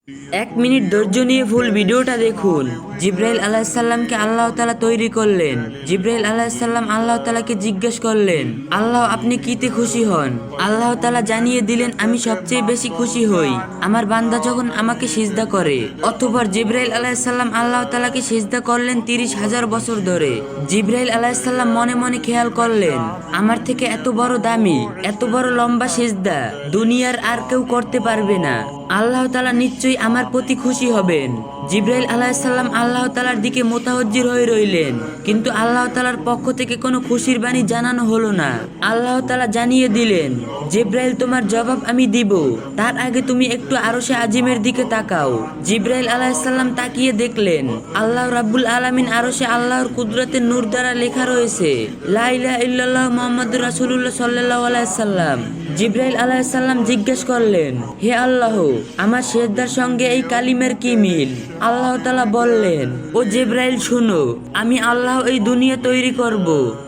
এক মিনিট ধৈর্য নিয়ে ফুল ভিডিওটা দেখুন। জিব্রাইল আলাইহিসসালামকে আল্লাহ তাআলা তৈরি করলেন। জিব্রাইল আলাইহিসসালাম আল্লাহ তাআলাকে জিজ্ঞেস করলেন, আল্লাহ আপনি কিতে খুশি হন? আল্লাহ তাআলা জানিয়ে দিলেন, আমি সবচেয়ে বেশি খুশি হই আমার বান্দা যখন আমাকে সিজদা করে। অতঃপর জিব্রাইল আলাইহিসসালাম আল্লাহ তাআলাকে সিজদা করলেন 30,000 বছর ধরে। জিব্রাইল আলাইহিসসালাম মনে মনে খেয়াল করলেন, আমার থেকে এত বড় দামি, এত বড় লম্বা সিজদা দুনিয়ার আর কেউ করতে পারবে না। আল্লাহ তাআলা নিশ্চয়ই আমার প্রতি খুশি হবেন। জিব্রাইল আলাইহিসসালাম আল্লাহ তাআলার দিকে মুতাওয়াজ্জির হয়ে রইলেন, কিন্তু আল্লাহ তাআলার পক্ষ থেকে কোনো খুশির বাণী জানানো হলো না। আল্লাহ তাআলা জানিয়ে দিলেন, জিব্রাইল তোমার জবাব আমি দিব, তার আগে তুমি একটু আরশে আজিমের দিকে তাকাও। জিব্রাইল আলাইহিসসালাম তাকিয়ে দেখলেন, আল্লাহ রাব্বুল আলামিন আরশে আল্লাহর কুদরতের নূর দ্বারা লেখা রয়েছে, লা ইলাহা ইল্লাল্লাহ মুহাম্মাদুর রাসূলুল্লাহ সাল্লাল্লাহু আলাইহি সাল্লাম। জিব্রাইল আলাইহিসসালাম জিজ্ঞেস করলেন, হে আল্লাহ, আমার সিজদার সঙ্গে এই কালিমের কি মিল? আল্লাহ তাআলা বললেন, ও জিব্রাইল শুনো, আমি আল্লাহ এই দুনিয়া তৈরি করব।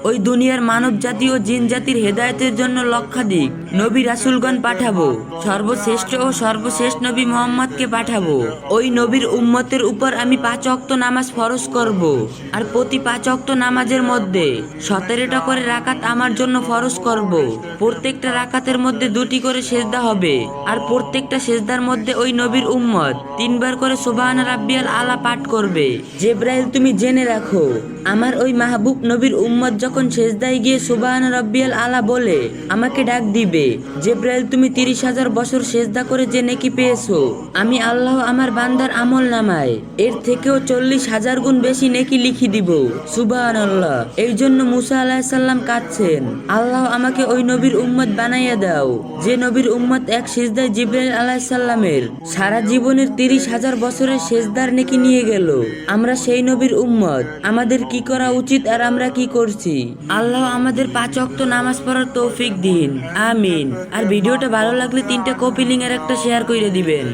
ওই দুনিয়ার মানব জাতি ও জিন জাতির হেদায়েতের জন্য লক্ষাধিক নবী রাসূলগণ পাঠাবো। সর্বশ্রেষ্ঠ ও সর্বশেষ নবী মুহাম্মদকে পাঠাবো। ওই নবীর উম্মতের উপর আমি 5 ওয়াক্ত নামাজ ফরজ করব। আর প্রতি 5 ওয়াক্ত নামাজের মধ্যে 17টা করে রাকাত আমার জন্য ফরজ করব। প্রত্যেকটা রাকাতের মধ্যে 2টি করে সেজদা হবে। আর প্রত্যেকটা সেজদার মধ্যে ওই নবীর উম্মত 3 বার করে সুবহান রাব্বিয়াল আলা পাঠ করবে। জিব্রাইল তুমি জেনে রাখো, আমার ওই মাহবুব নবীর উম্মত যখন সেজদায় গিয়ে সুবহান রাব্বিয়াল আলা বলে আমাকে ডাক দিবে, জিব্রাইল তুমি 30,000 বছর সেজদা করে যে নেকি পেয়েছো, আমি আল্লাহ আমার বান্দার আমল নামায় এর থেকেও 40,000 গুণ বেশি নেকি লিখি দিব। সুবহানাল্লাহ। এই জন্য মুসা আলাইহিস সালাম কাঁদছেন, আল্লাহ আমাকে ওই নবীর উম্মত বানাইয়া দাও যে নবীর উম্মত এক সিজদায় জিব্রাইল আলাইহিস সালামের সারা জীবনের 30,000 বছরের সেজদার নেকি নিয়ে গেল। আমরা সেই নবীর উম্মত, আমাদের কি করা উচিত আর আমরা কি করছি? আল্লাহ আমাদের 5 ওয়াক্ত নামাজ পড়ার তৌফিক দিন, আমিন। আর ভিডিওটা ভালো লাগলে 3টা কপি লিংক আর একটা শেয়ার করে দিবেন।